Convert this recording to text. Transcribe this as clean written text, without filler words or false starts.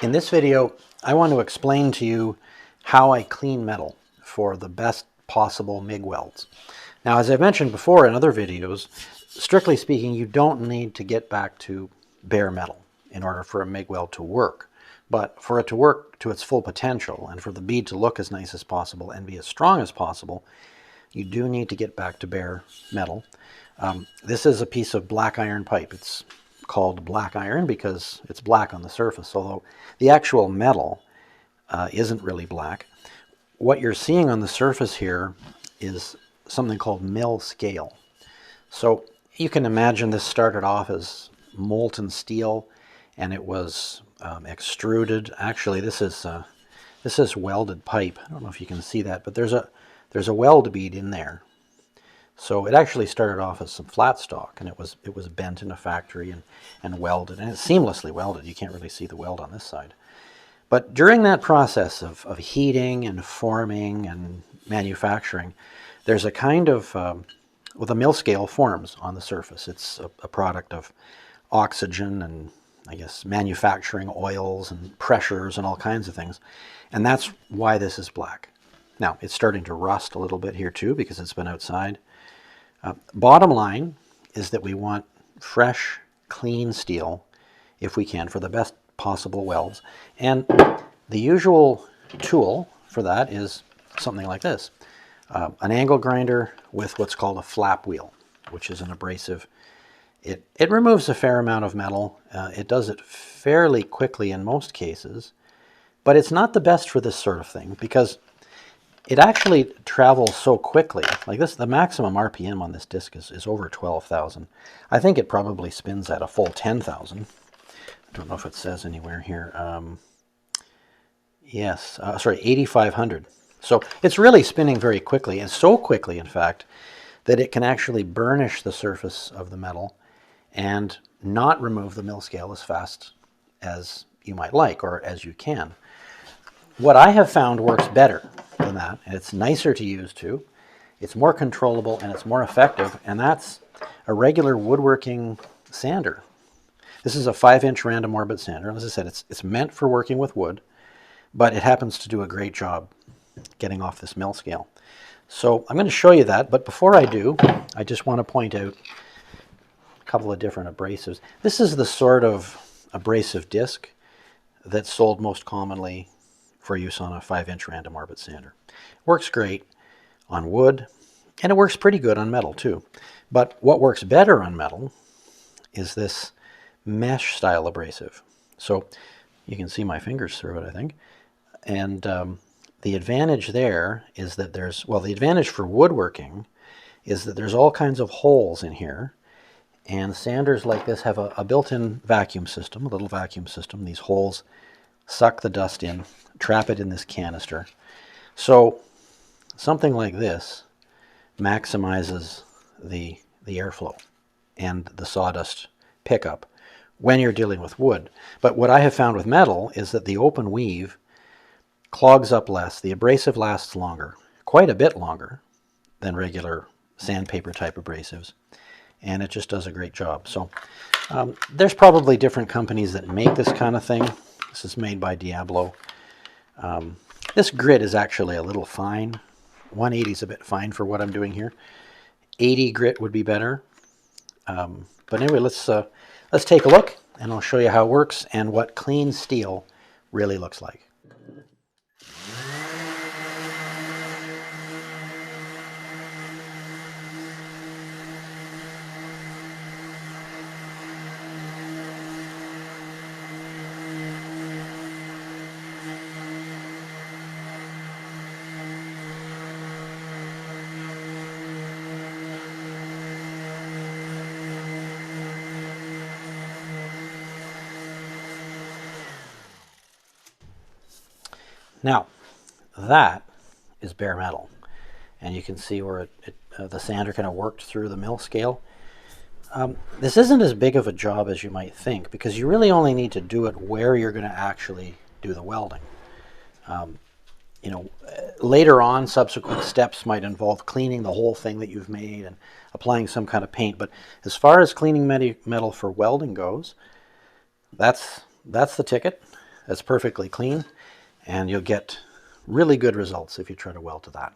In this video, I want to explain to you how I clean metal for the best possible MIG welds. Now, as I've mentioned before in other videos, strictly speaking, you don't need to get back to bare metal in order for a MIG weld to work. But for it to work to its full potential and for the bead to look as nice as possible and be as strong as possible, you do need to get back to bare metal. This is a piece of black iron pipe. It's called black iron because it's black on the surface, although the actual metal isn't really black. What you're seeing on the surface here is something called mill scale. So you can imagine this started off as molten steel and it was extruded. Actually, this is welded pipe. I don't know if you can see that, but there's a weld bead in there. So it actually started off as some flat stock, and it was bent in a factory and welded, and it's seamlessly welded. You can't really see the weld on this side. But during that process of heating and forming and manufacturing, there's a kind of, well, the mill scale forms on the surface. It's a product of oxygen and, I guess, manufacturing oils and pressures and all kinds of things. And that's why this is black. Now, it's starting to rust a little bit here too because it's been outside. Bottom line is that we want fresh, clean steel, if we can, for the best possible welds. And the usual tool for that is something like this. An angle grinder with what's called a flap wheel, which is an abrasive. It removes a fair amount of metal. It does it fairly quickly in most cases, but it's not the best for this sort of thing because it actually travels so quickly. Like this, the maximum RPM on this disc is over 12,000. I think it probably spins at a full 10,000. I don't know if it says anywhere here. Yes, sorry, 8,500. So it's really spinning very quickly, and so quickly, in fact, that it can actually burnish the surface of the metal and not remove the mill scale as fast as you might like, or as you can. What I have found works better than that, and it's nicer to use too. It's more controllable and it's more effective, and that's a regular woodworking sander. This is a 5-inch random orbit sander. As I said, it's meant for working with wood, but it happens to do a great job getting off this mill scale. So I'm going to show you that, but before I do, I just want to point out a couple of different abrasives. This is the sort of abrasive disc that's sold most commonly for use on a 5-inch random orbit sander. Works great on wood, and it works pretty good on metal too. But what works better on metal is this mesh style abrasive. So you can see my fingers through it, I think. And the advantage there is that the advantage for woodworking is that there's all kinds of holes in here. And sanders like this have a built-in vacuum system, a little vacuum system. These holes suck the dust in, trap it in this canister. So something like this maximizes the airflow and the sawdust pickup when you're dealing with wood. But what I have found with metal is that the open weave clogs up less. The abrasive lasts longer, quite a bit longer than regular sandpaper type abrasives. And it just does a great job. So there's probably different companies that make this kind of thing. This is made by Diablo. This grit is actually a little fine. 180 is a bit fine for what I'm doing here. 80 grit would be better. But anyway, let's take a look, and I'll show you how it works and what clean steel really looks like. Now, that is bare metal, and you can see where the sander kind of worked through the mill scale. This isn't as big of a job as you might think because you really only need to do it where you're going to actually do the welding. Later on, subsequent steps might involve cleaning the whole thing that you've made and applying some kind of paint. But as far as cleaning metal for welding goes, that's the ticket. that's perfectly clean, and you'll get really good results if you try to weld to that.